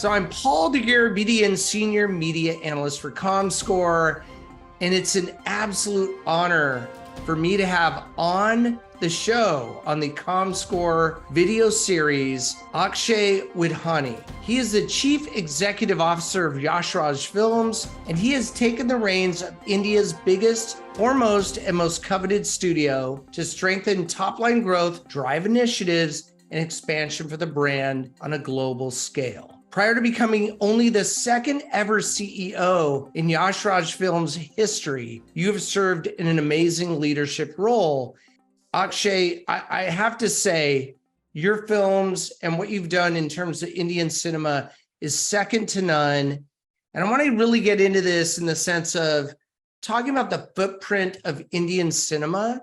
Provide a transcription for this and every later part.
So I'm Paul Dergarabedian, Senior Media Analyst for COMSCORE, and it's an absolute honor for me to have on the show on the COMSCORE video series, Akshaye Widhani. He is the Chief Executive Officer of Yash Raj Films, and he has taken the reins of India's biggest, foremost, and most coveted studio to strengthen top-line growth, drive initiatives, and expansion for the brand on a global scale. Prior to becoming only the second ever CEO in Yash Raj Films history, you have served in an amazing leadership role. Akshay, I have to say, your films and what you've done in terms of Indian cinema is second to none. And I want to really get into this in the sense of talking about the footprint of Indian cinema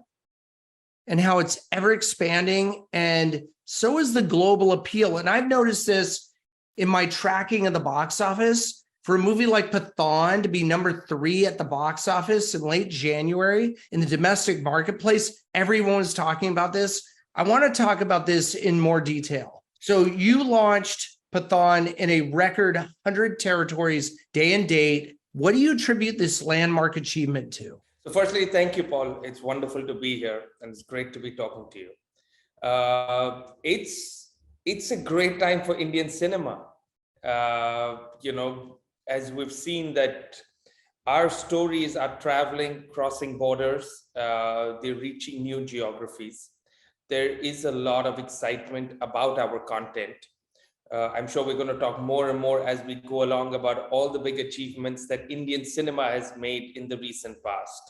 and how it's ever expanding. And so is the global appeal. And I've noticed this in my tracking of the box office. For a movie like Pathaan to be number 3 at the box office in late January in the domestic marketplace, everyone was talking about this. I want to talk about this in more detail. So you launched Pathaan in a record 100 territories, day and date. What do you attribute this landmark achievement to? So firstly, thank you, Paul. It's wonderful to be here, and it's great to be talking to you. It's a great time for Indian cinema. As we've seen that our stories are traveling, crossing borders, they're reaching new geographies. There is a lot of excitement about our content. I'm sure we're going to talk more and more as we go along about all the big achievements that Indian cinema has made in the recent past.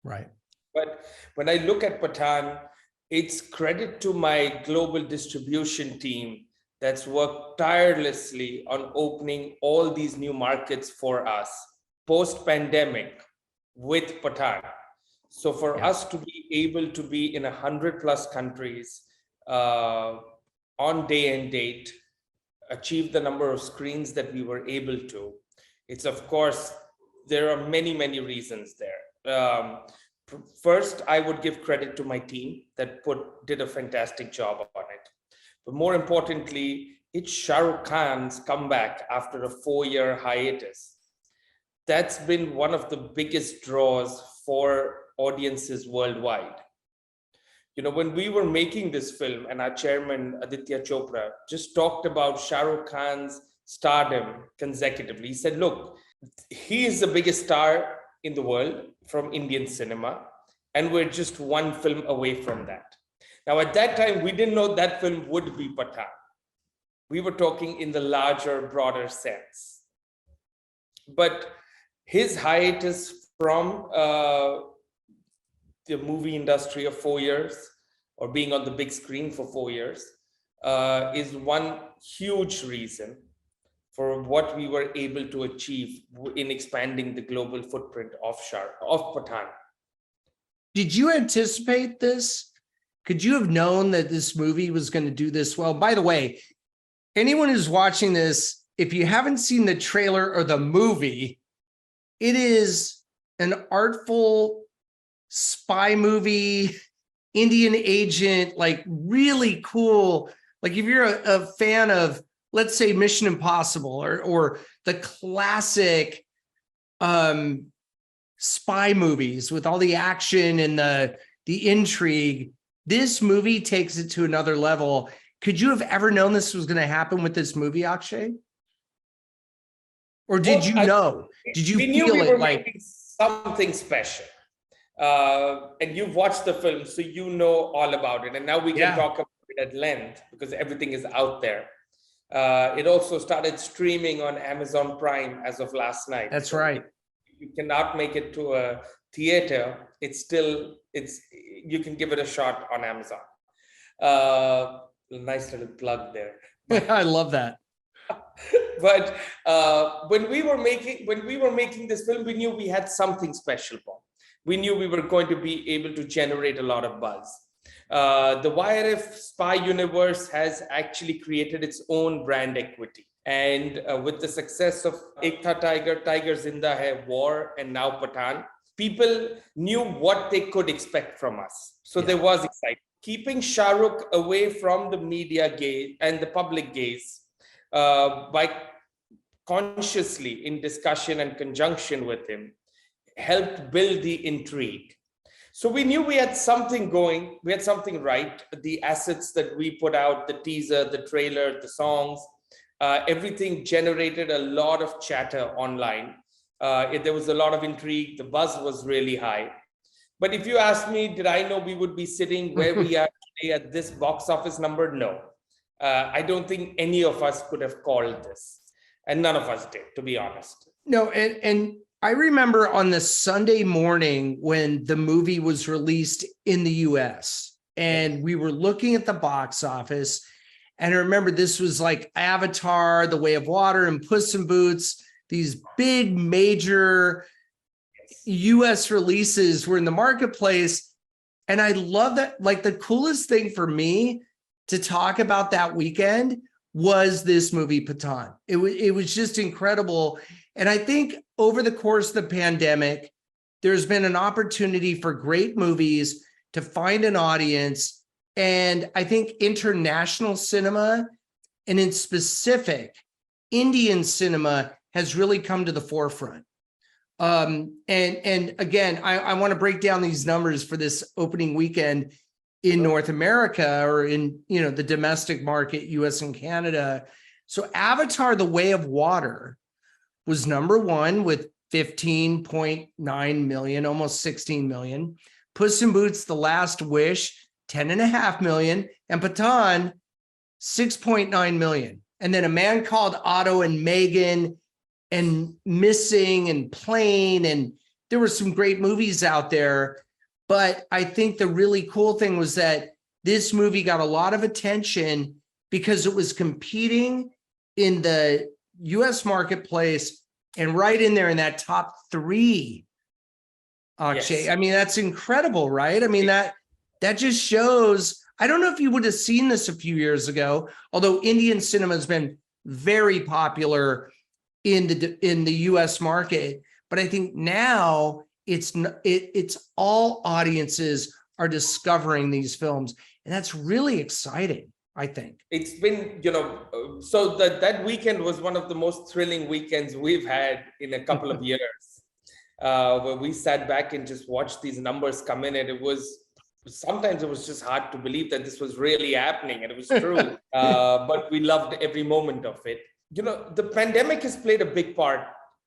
Right. But when I look at Pathaan, it's credit to my global distribution team that's worked tirelessly on opening all these new markets for us post-pandemic with Pathaan. So for us to be able to be in 100+ countries on day and date, achieve the number of screens that we were able to, it's of course, there are many, many reasons there. First, I would give credit to my team that did a fantastic job on it. But more importantly, it's Shah Rukh Khan's comeback after a 4-year hiatus. That's been one of the biggest draws for audiences worldwide. You know, when we were making this film, and our chairman, Yash Chopra, just talked about Shah Rukh Khan's stardom consecutively. He said, look, he is the biggest star in the world from Indian cinema, and we're just one film away from that. Now, at that time, we didn't know that film would be Pathaan. We were talking in the larger, broader sense. But his hiatus from the movie industry of 4 years, or being on the big screen for 4 years, is one huge reason for what we were able to achieve in expanding the global footprint of Pathaan. Did you anticipate this? Could you have known that this movie was going to do this well? By the way, anyone who's watching this, if you haven't seen the trailer or the movie, it is an artful spy movie, Indian agent, like really cool. Like if you're a fan of, let's say, Mission Impossible or the classic spy movies with all the action and the intrigue, this movie takes it to another level. Could you have ever known this was going to happen with this movie, Akshay? Or did you know? Did you feel it like something special? And you've watched the film, so you know all about it. And now we can talk about it at length because everything is out there. It also started streaming on Amazon Prime as of last night. That's right. You cannot make it to a theater. You can give it a shot on Amazon. Nice little plug there. I love that. But when we were making this film, we knew we had something special, Paul. We knew we were going to be able to generate a lot of buzz. The YRF spy universe has actually created its own brand equity. And with the success of Ek Tha Tiger, Tiger Zinda Hai, War, and now Pathaan, people knew what they could expect from us. So there was excitement. Keeping Shah Rukh away from the media gaze and the public gaze by consciously in discussion and conjunction with him, helped build the intrigue. So we knew we had something going, we had something right. The assets that we put out, the teaser, the trailer, the songs, everything generated a lot of chatter online. There was a lot of intrigue, the buzz was really high. But if you ask me, did I know we would be sitting where we are today at this box office number? No. I don't think any of us could have called this. And none of us did, to be honest. No, and I remember on the Sunday morning when the movie was released in the US and we were looking at the box office, and I remember this was like Avatar, The Way of Water, and Puss in Boots. These big major US releases were in the marketplace. And I love that. Like, the coolest thing for me to talk about that weekend was this movie Pathaan. It was just incredible. And I think over the course of the pandemic, there's been an opportunity for great movies to find an audience. And I think international cinema, and in specific, Indian cinema, has really come to the forefront. And again, I want to break down these numbers for this opening weekend in North America, or in, you know, the domestic market, US and Canada. So Avatar, The Way of Water was number one with 15.9 million, almost 16 million. Puss in Boots, The Last Wish, 10.5 million, and Pathaan, 6.9 million. And then A Man Called Otto and Megan and Missing and Plane, and there were some great movies out there. But I think the really cool thing was that this movie got a lot of attention because it was competing in the US marketplace and right in there in that top three. Akshay, Yes. I mean, that's incredible, right? I mean, that just shows. I don't know if you would have seen this a few years ago, although Indian cinema has been very popular in the US market. But I think now it's all audiences are discovering these films, and that's really exciting, I think. It's been, so that weekend was one of the most thrilling weekends we've had in a couple of years, where we sat back and just watched these numbers come in, and sometimes it was just hard to believe that this was really happening, and it was true. But we loved every moment of it. The pandemic has played a big part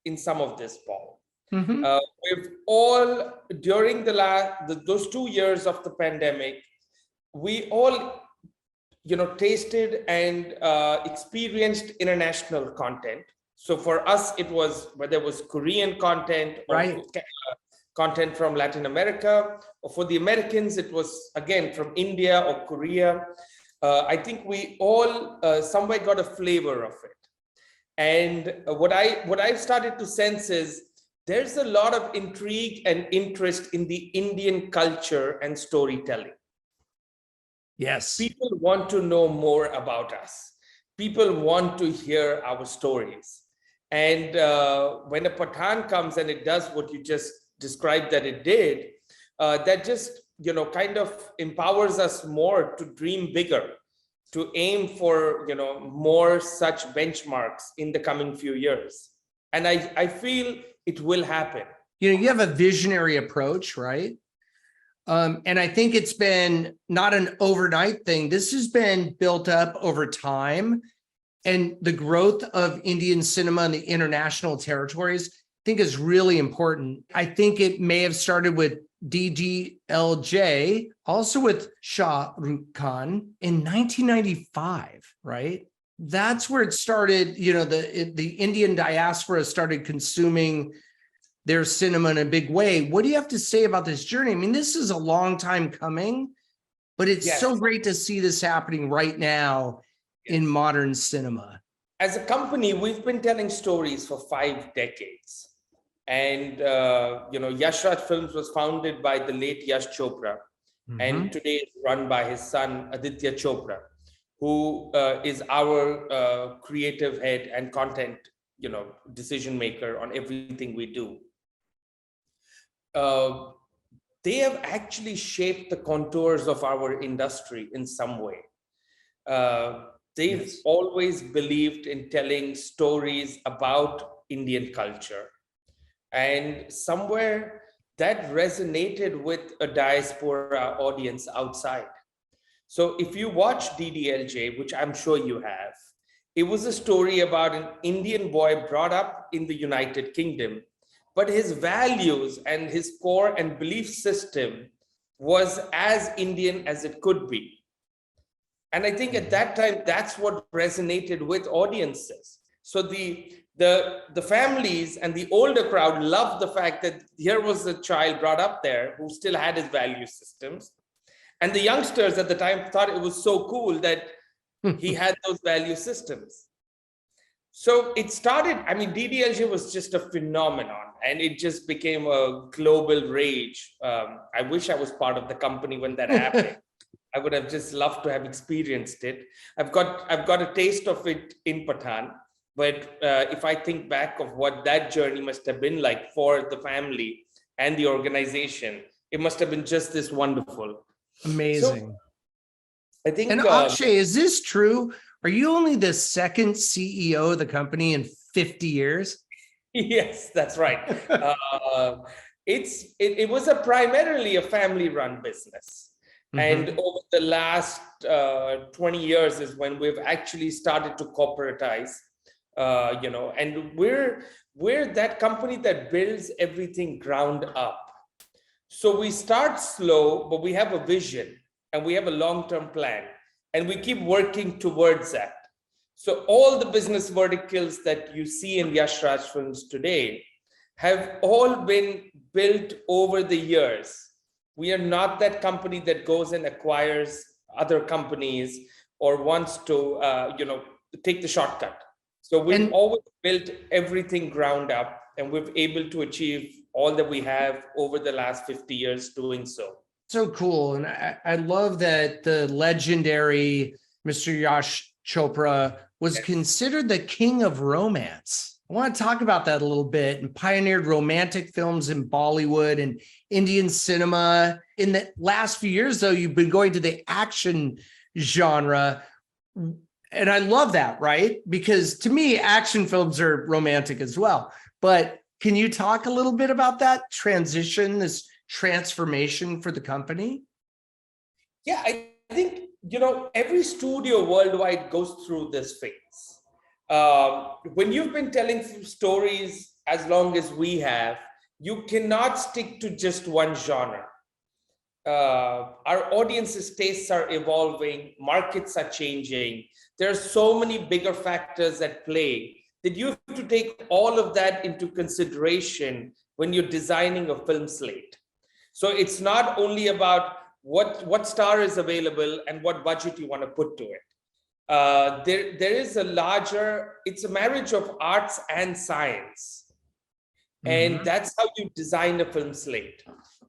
in some of this, Paul. Mm-hmm. We've all, during those 2 years of the pandemic, we all, tasted and experienced international content. So for us, it was whether it was Korean content or Right. Content from Latin America, or for the Americans, it was again from India or Korea. I think we all somewhere got a flavor of it. And what I've started to sense is there's a lot of intrigue and interest in the Indian culture and storytelling. Yes. People want to know more about us. People want to hear our stories. And when a Pathaan comes and it does what you just described that it did, that just, kind of empowers us more to dream bigger, to aim for, more such benchmarks in the coming few years. And I feel it will happen. You have a visionary approach, right? And I think it's been not an overnight thing. This has been built up over time. And the growth of Indian cinema in the international territories, I think, is really important. I think it may have started with DDLJ, also with Shah Rukh Khan in 1995, right? That's where it started. The Indian diaspora started consuming their cinema in a big way. What do you have to say about this journey? I mean, this is a long time coming, but it's so great to see this happening right now in modern cinema. As a company, we've been telling stories for 5 decades. And, Yash Raj Films was founded by the late Yash Chopra. Mm-hmm. And today it's run by his son, Aditya Chopra, who is our creative head and content, decision maker on everything we do. They have actually shaped the contours of our industry in some way. They've Yes. always believed in telling stories about Indian culture. And somewhere that resonated with a diaspora audience outside. So if you watch DDLJ, which I'm sure you have, it was a story about an Indian boy brought up in the United Kingdom, but his values and his core and belief system was as Indian as it could be. And I think at that time, that's what resonated with audiences. So the families and the older crowd loved the fact that here was a child brought up there who still had his value systems. And the youngsters at the time thought it was so cool that he had those value systems. So it started, I mean, DDLJ was just a phenomenon and it just became a global rage. I wish I was part of the company when that happened. I would have just loved to have experienced it. I've got a taste of it in Pathaan, but if I think back of what that journey must have been like for the family and the organization, it must have been just this wonderful. Amazing. So, I think. And Akshay, is this true? Are you only the second CEO of the company in 50 years? Yes, that's right. It was primarily a family-run business. And over the last 20 years is when we've actually started to corporatize, and we're that company that builds everything ground up. So we start slow, but we have a vision and we have a long-term plan and we keep working towards that. So all the business verticals that you see in Yash Raj films today have all been built over the years. We are not that company that goes and acquires other companies or wants to, take the shortcut. So we've always built everything ground up, and we've able to achieve all that we have over the last 50 years doing so. So cool. And I love that the legendary Mr. Yash Chopra was considered the king of romance. I want to talk about that a little bit, and pioneered romantic films in Bollywood and Indian cinema. In the last few years, though, you've been going to the action genre. And I love that, right? Because to me, action films are romantic as well. But can you talk a little bit about that transition, this transformation for the company? Yeah, I think, every studio worldwide goes through this phase. When you've been telling stories as long as we have, you cannot stick to just one genre. Our audience's tastes are evolving, markets are changing. There are so many bigger factors at play that you have to take all of that into consideration when you're designing a film slate. So it's not only about what star is available and what budget you want to put to it. There is it's a marriage of arts and science. And that's how you design a film slate.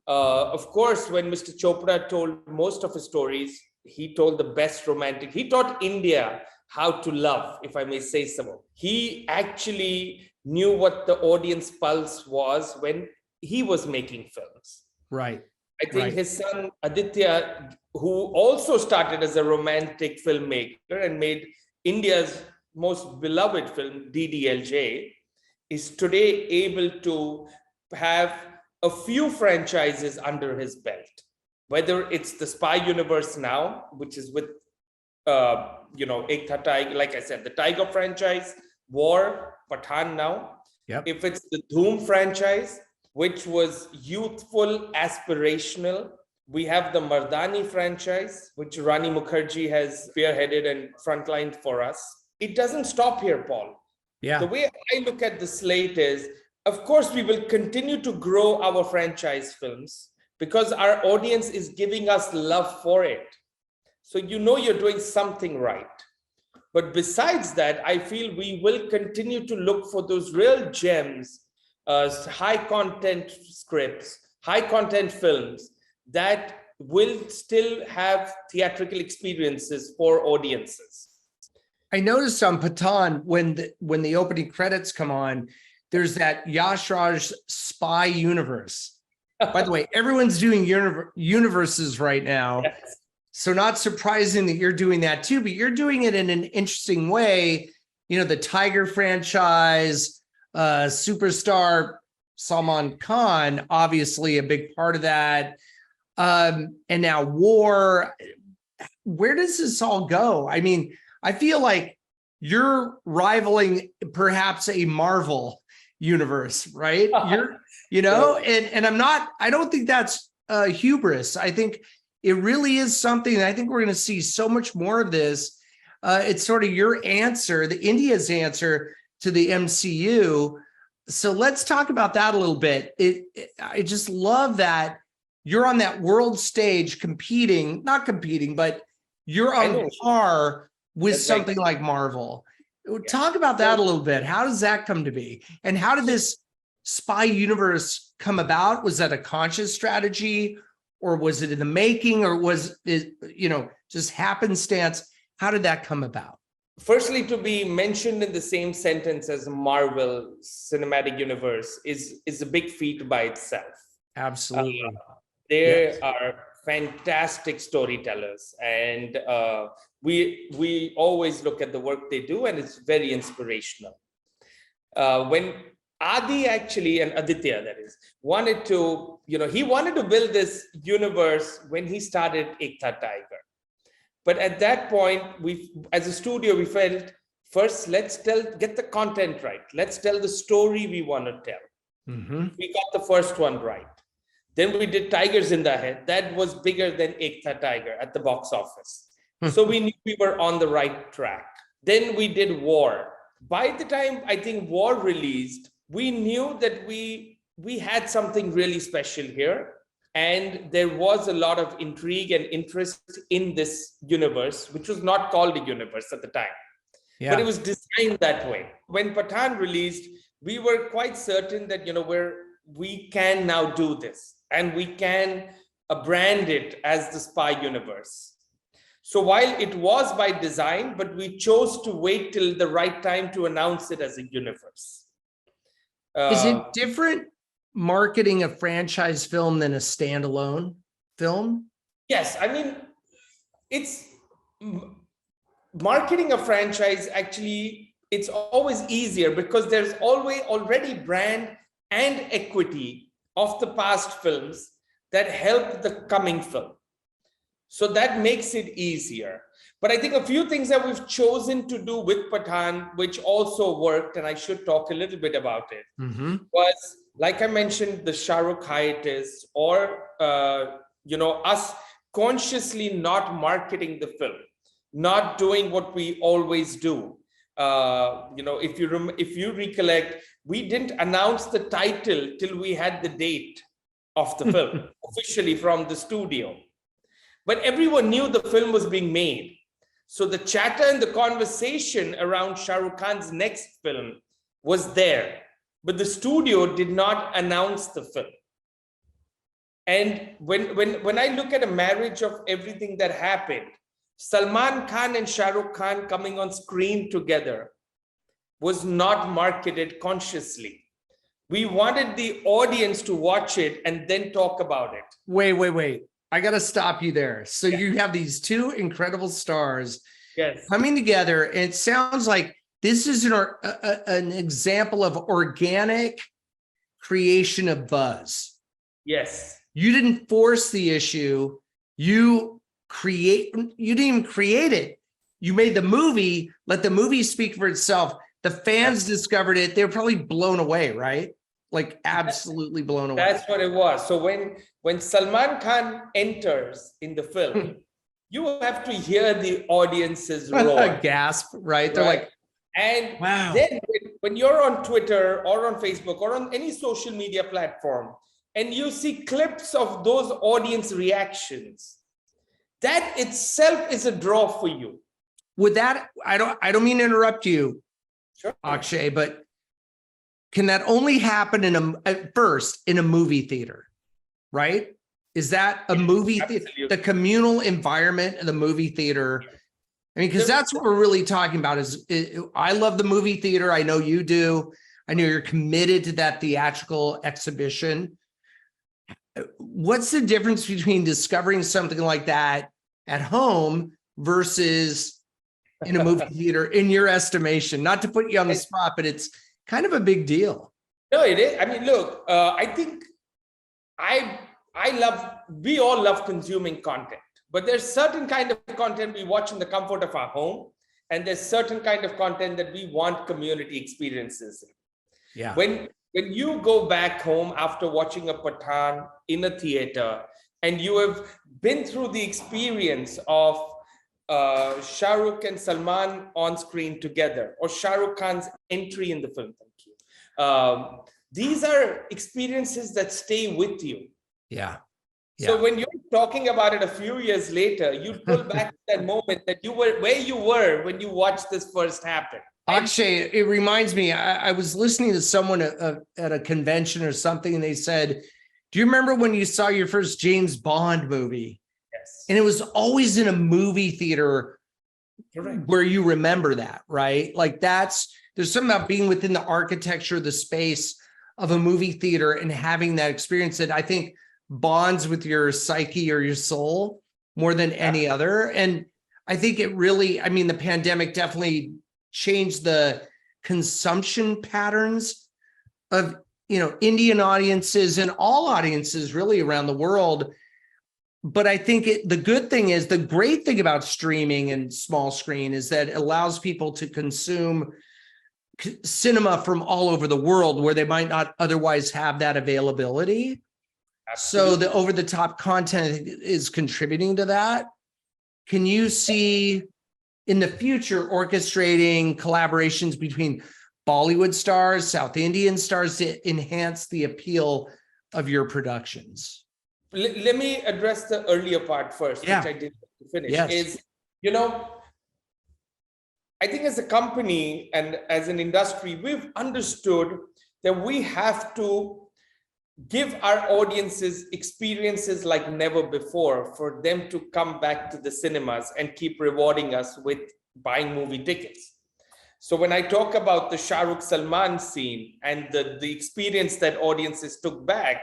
Of course, when Mr. Chopra told most of his stories, he told the best romantic. He taught India how to love, if I may say so. He actually knew what the audience pulse was when he was making films. Right. I think his son Aditya, who also started as a romantic filmmaker and made India's most beloved film, DDLJ, is today able to have a few franchises under his belt. Whether it's the Spy Universe now, which is with, Ek Tha Tiger, like I said, the Tiger franchise, War, Pathaan now. Yep. If it's the Dhoom franchise, which was youthful, aspirational. We have the Mardani franchise, which Rani Mukherjee has spearheaded and frontlined for us. It doesn't stop here, Paul. Yeah. The way I look at the slate is, of course, we will continue to grow our franchise films because our audience is giving us love for it. So you're doing something right. But besides that, I feel we will continue to look for those real gems, high content scripts, high content films that will still have theatrical experiences for audiences. I noticed on Pathaan, when the opening credits come on, there's that Yash Raj spy universe. By the way, everyone's doing universes right now. Yes. So not surprising that you're doing that too, but you're doing it in an interesting way. You know, the Tiger franchise, superstar Salman Khan, obviously a big part of that. And now war. Where does this all go? I mean, I feel like you're rivaling perhaps a Marvel universe, right? And I don't think that's hubris. I think it really is something that I think we're going to see so much more of this. It's sort of your answer, the India's answer to the MCU. So let's talk about that a little bit. I just love that you're on that world stage not competing, but you're on par with something like Marvel. Talk about that a little bit. How does that come to be? And how did this spy universe come about? Was that a conscious strategy, or was it in the making, or was it, just happenstance? How did that come about? Firstly, to be mentioned in the same sentence as Marvel Cinematic Universe is a big feat by itself. Absolutely. They are fantastic storytellers, and we always look at the work they do, and it's very inspirational. When Adi actually, and Aditya that is, wanted to, he wanted to build this universe when he started Ekta Tiger. But at that point, as a studio, we felt, first, let's get the content right. Let's tell the story we want to tell. Mm-hmm. We got the first one right. Then we did Tigers in the Head. That was bigger than Ekta Tiger at the box office. So we knew we were on the right track. Then we did War. By the time I think War released, we knew that we had something really special here. And there was a lot of intrigue and interest in this universe, which was not called a universe at the time. Yeah. But it was designed that way. When Pathaan released, we were quite certain that, we can now do this, and we can brand it as the spy universe. So while it was by design, but we chose to wait till the right time to announce it as a universe. Is it different marketing a franchise film than a standalone film? Yes, I mean, it's marketing a franchise. Actually, it's always easier because there's already brand and equity of the past films that help the coming film. So that makes it easier. But I think a few things that we've chosen to do with Pathaan, which also worked, and I should talk a little bit about it, was, like I mentioned, the Shah Rukh hiatus, or us consciously not marketing the film, not doing what we always do. If you recollect, we didn't announce the title till we had the date of the film officially from the studio. But everyone knew the film was being made. So the chatter and the conversation around Shah Rukh Khan's next film was there. But the studio did not announce the film. And when I look at a marriage of everything that happened, Salman Khan and Shah Rukh Khan coming on screen together was not marketed consciously. We wanted the audience to watch it and then talk about it. Wait. I got to stop you there. So you have these two incredible stars coming together, and it sounds like this is an example of organic creation of buzz. Yes. You didn't force the issue. You didn't even create it. You made the movie, let the movie speak for itself. The fans discovered it. They were probably blown away, right? Like absolutely blown away. That's what it was. So when Salman Khan enters in the film, you have to hear the audience's roar. Gasp, right? They're like, and wow. Then when you're on Twitter or on Facebook or on any social media platform, and you see clips of those audience reactions, that itself is a draw for you. With that, I don't mean to interrupt you, sure, Akshay, but can that only happen at first in a movie theater, right? Is that a movie theater, the communal environment of the movie theater? I mean, because that's what we're really talking about. I love the movie theater. I know you do. I know you're committed to that theatrical exhibition. What's the difference between discovering something like that at home versus in a movie theater, in your estimation? Not to put you on the spot, but it's kind of a big deal. No, it is. I mean, look, I think we all love consuming content, but there's certain kind of content we watch in the comfort of our home, and there's certain kind of content that we want community experiences in. Yeah. When you go back home after watching a Pathaan in a theater, and you have been through the experience of Shah Rukh and Salman on screen together, or Shah Rukh Khan's entry in the film, thank you. These are experiences that stay with you. Yeah. So when you're talking about it a few years later, you pull back to that moment that you were where you were when you watched this first happen. Akshay, it reminds me, I was listening to someone at a convention or something, and they said, do you remember when you saw your first James Bond movie? Yes. And it was always in a movie theater. Correct. Where you remember that, right? Like there's something about being within the architecture, the space of a movie theater and having that experience that I think bonds with your psyche or your soul more than any other. And I think it really, I mean, the pandemic definitely changed the consumption patterns of, Indian audiences and all audiences really around the world. But I think the good thing is, the great thing about streaming and small screen is that it allows people to consume cinema from all over the world where they might not otherwise have that availability. Absolutely. So the over-the-top content is contributing to that. Can you see in the future orchestrating collaborations between Bollywood stars, South Indian stars to enhance the appeal of your productions? Let me address the earlier part first, which I didn't finish. Yes. Is, I think as a company and as an industry, we've understood that we have to give our audiences experiences like never before for them to come back to the cinemas and keep rewarding us with buying movie tickets. So when I talk about the Shah Rukh Salman scene and the experience that audiences took back,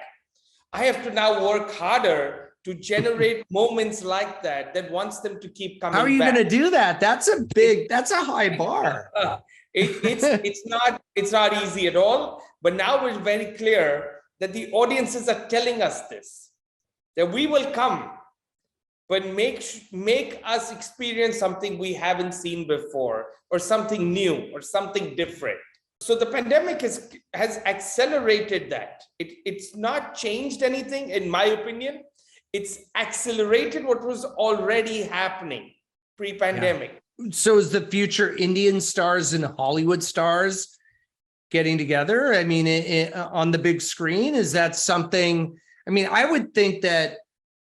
I have to now work harder to generate moments like that wants them to keep coming back. How are you going to do that? That's a high bar. It's not easy at all, but now we're very clear that the audiences are telling us this, that we will come, but make us experience something we haven't seen before, or something new, or something different. So the pandemic has accelerated that. It's not changed anything, in my opinion. It's accelerated what was already happening pre-pandemic. Yeah. So is the future Indian stars and Hollywood stars getting together? I mean, on the big screen, is that something? I mean, I would think that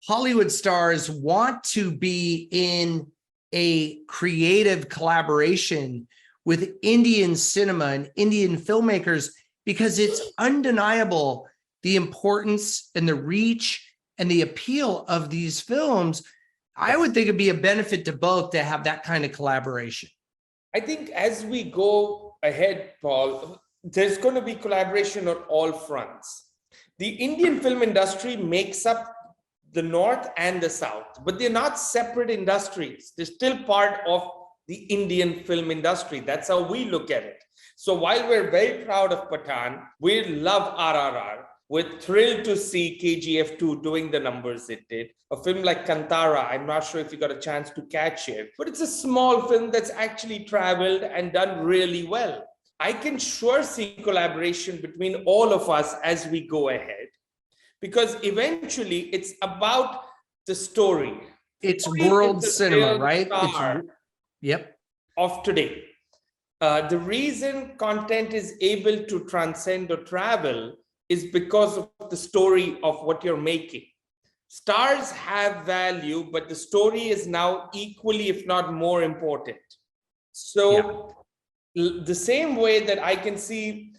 Hollywood stars want to be in a creative collaboration with Indian cinema and Indian filmmakers, because it's undeniable the importance and the reach and the appeal of these films. I would think it'd be a benefit to both to have that kind of collaboration. I think as we go ahead, Paul, there's going to be collaboration on all fronts. The Indian film industry makes up the North and the South, but they're not separate industries. They're still part of the Indian film industry. That's how we look at it. So while we're very proud of Pathaan, we love RRR. We're thrilled to see KGF 2 doing the numbers it did. A film like Kantara, I'm not sure if you got a chance to catch it, but it's a small film that's actually traveled and done really well. I can sure see collaboration between all of us as we go ahead, because eventually it's about the story. It's world cinema, right? Yep. Of today. The reason content is able to transcend or travel is because of the story of what you're making. Stars have value, but the story is now equally, if not more important. So the same way that I can see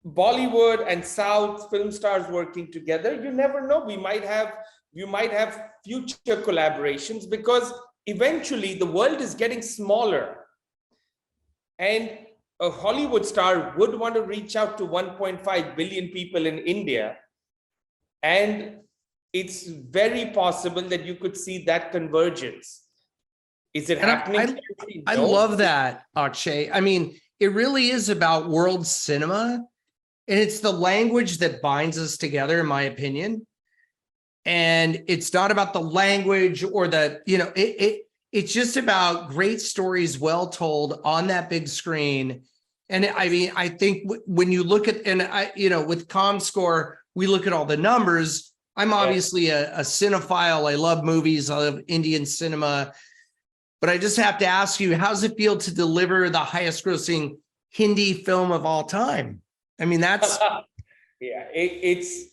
Bollywood and South film stars working together, you never know. You might have future collaborations, because eventually the world is getting smaller, and a Hollywood star would want to reach out to 1.5 billion people in India, and it's very possible that you could see that convergence. Is it And happening? I No. love that, Akshay. I mean, it really is about world cinema, and it's the language that binds us together, in my opinion. And it's not about the language or the, it's just about great stories well told on that big screen. And I mean, I think when you look at, and with COMSCORE, we look at all the numbers. I'm obviously a cinephile. I love movies. I love Indian cinema. But I just have to ask you, how's it feel to deliver the highest grossing Hindi film of all time? I mean, that's... Yeah, it's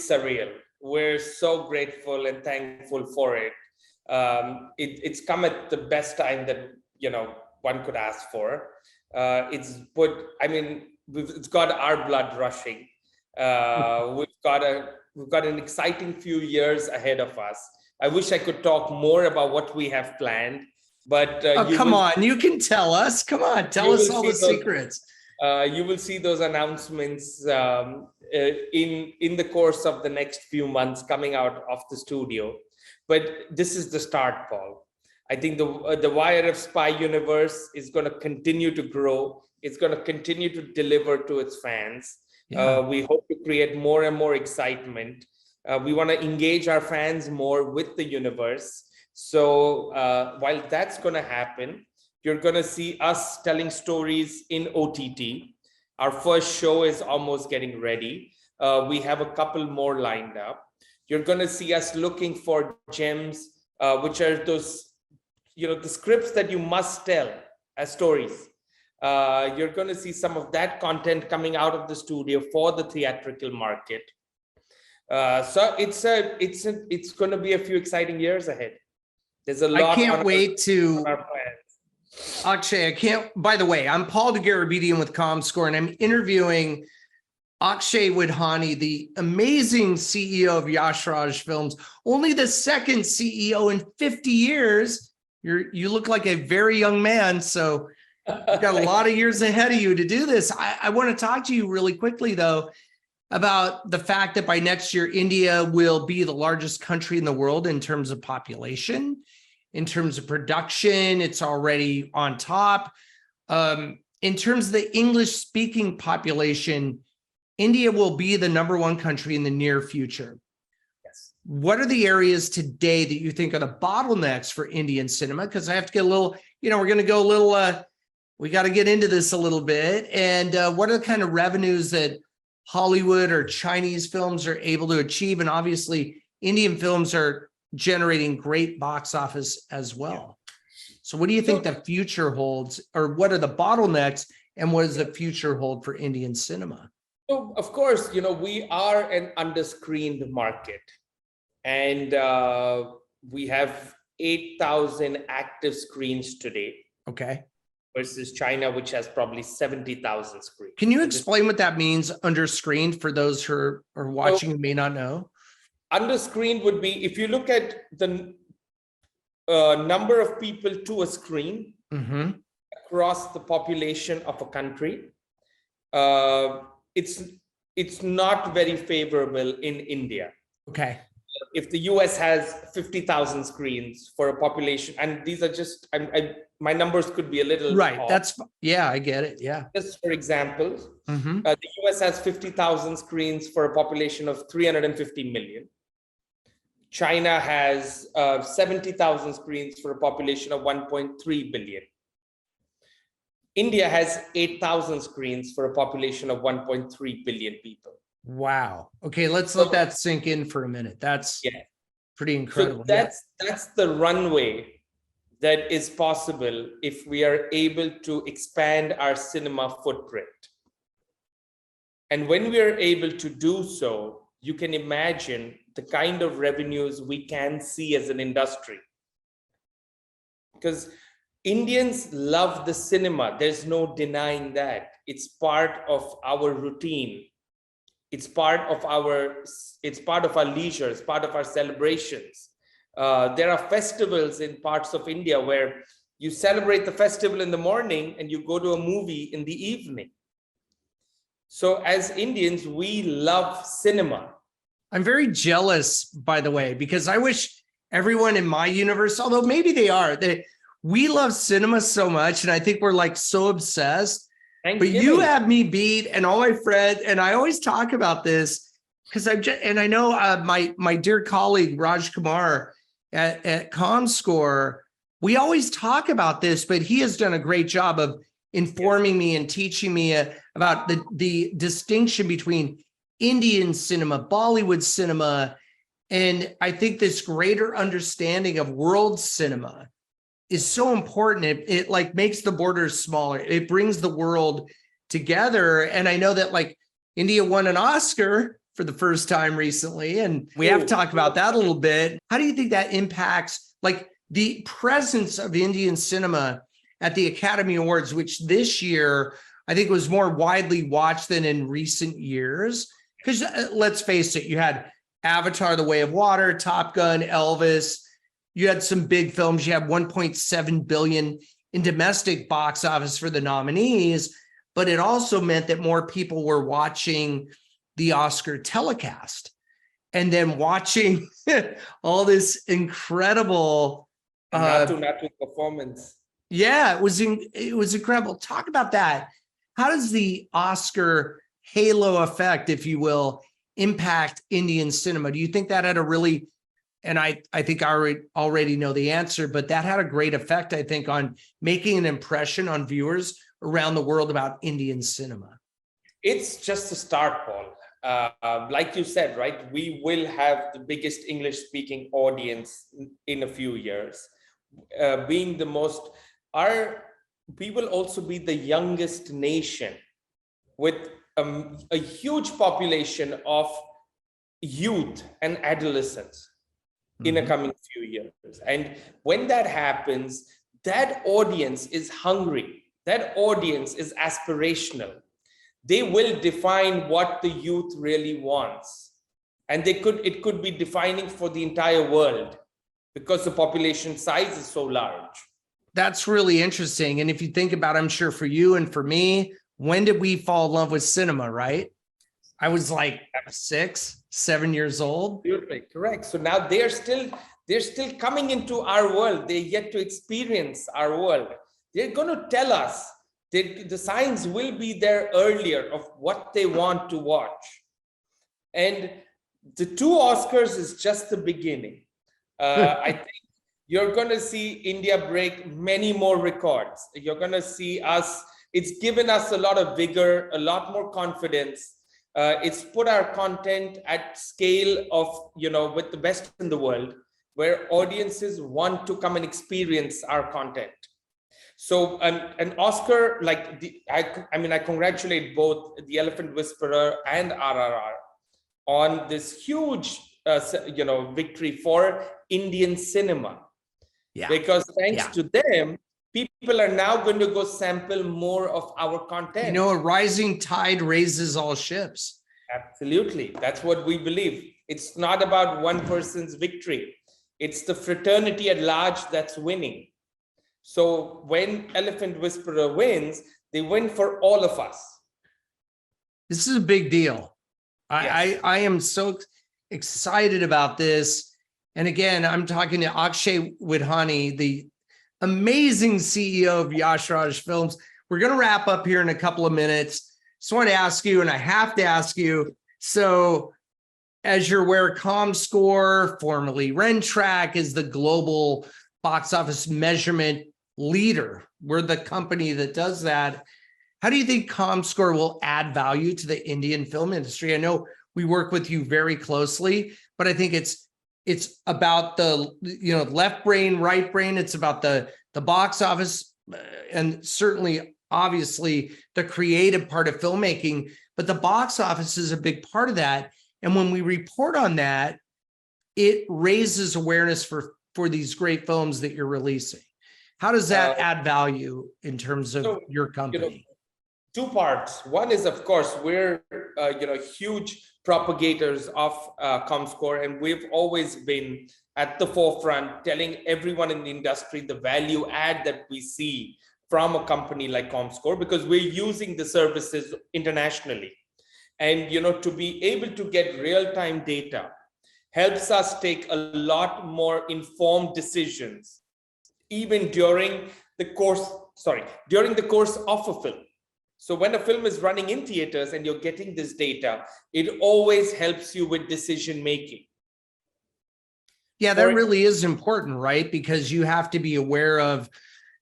surreal. We're so grateful and thankful for it. It's come at the best time that, one could ask for. It's got our blood rushing. We've got an exciting few years ahead of us. I wish I could talk more about what we have planned, but you can tell us. Come on, tell us all the secrets. You will see those announcements in the course of the next few months coming out of the studio. But this is the start, Paul. I think the YRF Spy universe is going to continue to grow. It's going to continue to deliver to its fans. Yeah. We hope to create more and more excitement. We want to engage our fans more with the universe. So while that's going to happen, you're going to see us telling stories in OTT. Our first show is almost getting ready. We have a couple more lined up. You're going to see us looking for gems, which are those, the scripts that you must tell as stories. You're going to see some of that content coming out of the studio for the theatrical market. So it's going to be a few exciting years ahead. There's a lot. I can't wait to... our plans. Akshay, by the way, I'm Paul Dergarabedian with COMSCORE, and I'm interviewing Akshaye Widhani, the amazing CEO of Yash Raj Films, only the second CEO in 50 years. You look like a very young man, so you've got a lot of years ahead of you to do this. I want to talk to you really quickly, though, about the fact that by next year, India will be the largest country in the world in terms of population. In terms of production, it's already on top. In terms of the English-speaking population, India will be the #1 country in the near future. Yes. What are the areas today that you think are the bottlenecks for Indian cinema? Because I have to get a little, we're going to go a little, we got to get into this a little bit. And what are the kind of revenues that Hollywood or Chinese films are able to achieve? And obviously, Indian films are generating great box office as well. So what do you think the future holds, or what are the bottlenecks, and what does the future hold for Indian cinema? So, of course, we are an underscreened market, and we have 8,000 active screens today. Okay. Versus China, which has probably 70,000 screens. Can you explain what that means, underscreened, for those who are watching who may not know? Underscreened would be, if you look at the number of people to a screen across the population of a country, it's not very favorable in India. Okay. If the US has 50,000 screens for a population, and these are just, my numbers could be a little right. off. I get it. Yeah. Just for example, the US has 50,000 screens for a population of 350 million. China has 70,000 screens for a population of 1.3 billion. India has 8,000 screens for a population of 1.3 billion people. Wow. Okay, let's let that sink in for a minute. That's pretty incredible. So that's the runway that is possible if we are able to expand our cinema footprint. And when we are able to do so, you can imagine the kind of revenues we can see as an industry. Because Indians love the cinema. There's no denying that. It's part of our routine. It's part of our leisure. It's part of our celebrations. There are festivals in parts of India where you celebrate the festival in the morning and you go to a movie in the evening. So as Indians, we love cinema. I'm very jealous, by the way, because I wish everyone in my universe, although maybe they are, we love cinema so much, and I think we're like so obsessed. But you have me beat, and all my friends, and I always talk about this because I know my dear colleague Raj Kumar at COMSCORE, we always talk about this, but he has done a great job of informing me and teaching me about the distinction between Indian cinema, Bollywood cinema, and I think this greater understanding of world cinema is so important. It like makes the borders smaller. It brings the world together. And I know that like India won an Oscar for the first time recently, and we have to talk about that a little bit. How do you think that impacts like the presence of Indian cinema at the Academy Awards, which this year I think was more widely watched than in recent years? Because let's face it, you had Avatar: The Way of Water, Top Gun, Elvis. You had some big films. You had 1.7 billion in domestic box office for the nominees, but it also meant that more people were watching the Oscar telecast and then watching all this incredible natural performance. Yeah, it was incredible. Talk about that. How does the Oscar halo effect, if you will, impact Indian cinema? Do you think that had a really, and I think I already know the answer, but that had a great effect, I think, on making an impression on viewers around the world about Indian cinema? It's just a start, Paul. Like you said, right, we will have the biggest English-speaking audience in a few years. We will also be the youngest nation with a huge population of youth and adolescents in a coming few years. And when that happens, that audience is hungry. That audience is aspirational. They will define what the youth really wants. And it could be defining for the entire world because the population size is so large. That's really interesting. And if you think about it, I'm sure for you and for me, when did we fall in love with cinema, right? I was like 6, 7 years old. Absolutely correct. So now they're still coming into our world. They're yet to experience our world. They're going to tell us. The signs will be there earlier of what they want to watch. And the 2 Oscars is just the beginning. I think you're going to see India break many more records. You're going to see us. It's given us a lot of vigor, a lot more confidence. It's put our content at scale of, with the best in the world, where audiences want to come and experience our content. So an Oscar, I congratulate both The Elephant Whisperer and RRR on this huge, victory for Indian cinema. Yeah. Because thanks to them, people are now going to go sample more of our content. A rising tide raises all ships. Absolutely. That's what we believe. It's not about one person's victory. It's the fraternity at large that's winning. So when Elephant Whisperer wins, they win for all of us. This is a big deal. Yes. I am so excited about this. And again, I'm talking to Akshaye Widhani, the amazing CEO of Yash Raj Films. We're going to wrap up here in a couple of minutes. Just want to ask you, and I have to ask you, so as you're aware, COMSCORE, formerly Rentrack, is the global box office measurement leader. We're the company that does that. How do you think COMSCORE will add value to the Indian film industry? I know we work with you very closely, but I think it's about the left brain, right brain. It's about the box office, and certainly, obviously, the creative part of filmmaking. But the box office is a big part of that. And when we report on that, it raises awareness for these great films that you're releasing. How does that add value in terms of your company? 2 parts. One is, of course, we're huge propagators of COMSCORE, and we've always been at the forefront telling everyone in the industry the value add that we see from a company like COMSCORE, because we're using the services internationally. And, to be able to get real-time data helps us take a lot more informed decisions, even during the course of a film. So when a film is running in theaters and you're getting this data, it always helps you with decision making. Yeah, that really is important, right? Because you have to be aware of,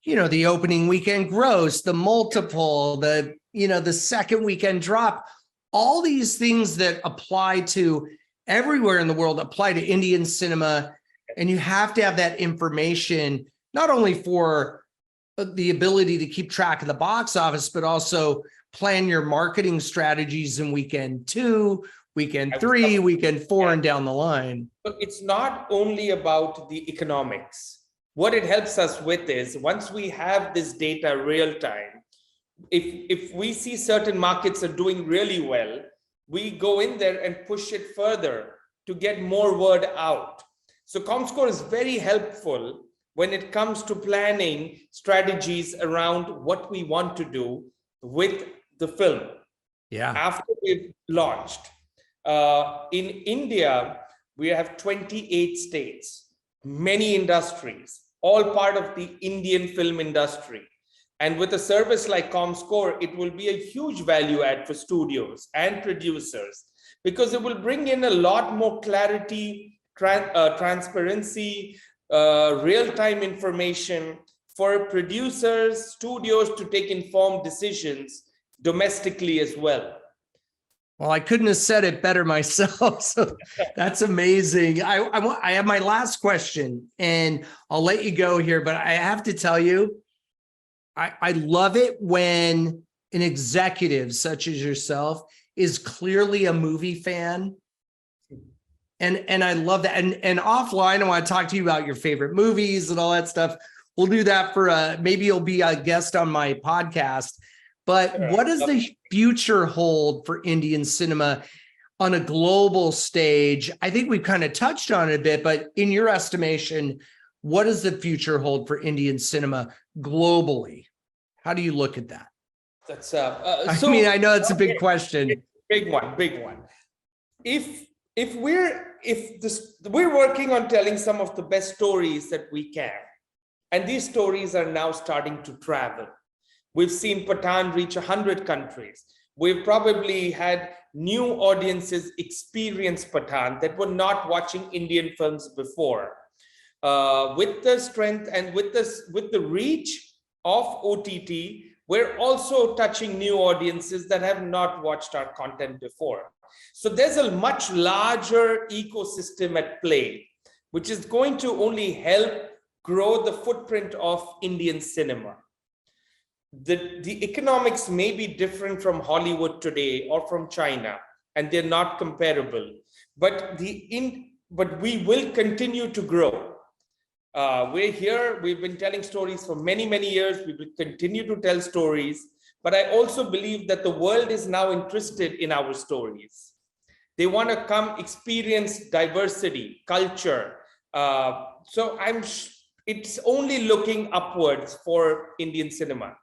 the opening weekend gross, the multiple, the second weekend drop, all these things that apply to everywhere in the world apply to Indian cinema. And you have to have that information, not only for the ability to keep track of the box office, but also plan your marketing strategies in weekend 2, weekend 3, weekend 4, and down the line. But it's not only about the economics. What it helps us with is once we have this data real time, if we see certain markets are doing really well, we go in there and push it further to get more word out. So COMSCORE is very helpful when it comes to planning strategies around what we want to do with the film. Yeah. After we've launched. In India, we have 28 states, many industries, all part of the Indian film industry. And with a service like COMSCORE, it will be a huge value add for studios and producers because it will bring in a lot more clarity, transparency, real-time information for producers, studios to take informed decisions domestically as well. Well, I couldn't have said it better myself. So that's amazing. I have my last question and I'll let you go here, but I have to tell you, I love it when an executive such as yourself is clearly a movie fan. And I love that. And offline, I want to talk to you about your favorite movies and all that stuff. We'll do that for maybe you'll be a guest on my podcast. But what does the future hold for Indian cinema on a global stage? I think we've kind of touched on it a bit, but in your estimation, what does the future hold for Indian cinema globally? How do you look at that? That's I know it's a big question. Big one. If we're working on telling some of the best stories that we can, and these stories are now starting to travel. We've seen Pathaan reach 100 countries. We've probably had new audiences experience Pathaan that were not watching Indian films before. With the strength and with the reach of OTT, we're also touching new audiences that have not watched our content before. So there's a much larger ecosystem at play, which is going to only help grow the footprint of Indian cinema. The economics may be different from Hollywood today or from China, and they're not comparable, but we will continue to grow. We're here, we've been telling stories for many, many years. We will continue to tell stories, but I also believe that the world is now interested in our stories. They want to come experience diversity, culture. So it's only looking upwards for Indian cinema.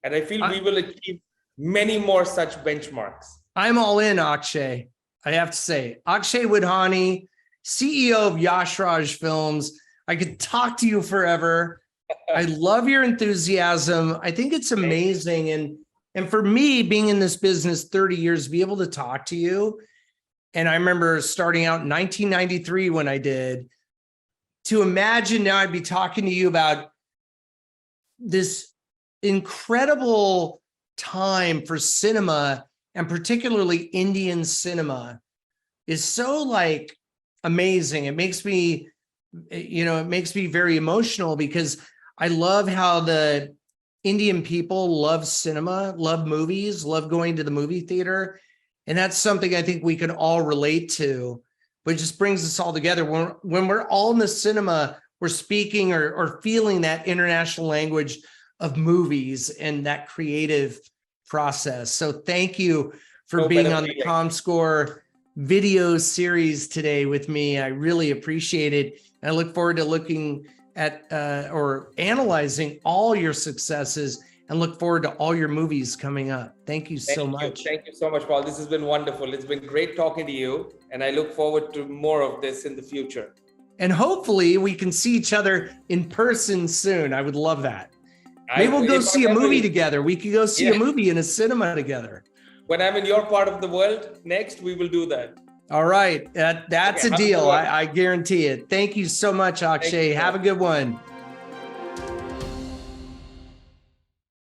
And I feel we will achieve many more such benchmarks. I'm all in, Akshay. I have to say, Akshay Widhani, CEO of Yash Raj Films. I could talk to you forever. I love your enthusiasm. I think it's amazing. And for me, being in this business 30 years, be able to talk to you. And I remember starting out in 1993 when I did, to imagine now I'd be talking to you about this incredible time for cinema, and particularly Indian cinema, is so amazing. It makes me, it makes me very emotional because I love how the Indian people love cinema, love movies, love going to the movie theater. And that's something I think we can all relate to, but it just brings us all together. When we're all in the cinema, we're speaking or feeling that international language of movies and that creative process. So thank you for being on the COMSCORE video series today with me. I really appreciate it. And I look forward to looking at or analyzing all your successes and look forward to all your movies coming up. Thank you so much. Thank you so much, Paul. This has been wonderful. It's been great talking to you, and I look forward to more of this in the future. And hopefully we can see each other in person soon. I would love that. Maybe we'll go see a movie together. We could go see a movie in a cinema together. When I'm in your part of the world next, we will do that. All right. That's a deal. I guarantee it. Thank you so much, Akshay. Have a good one.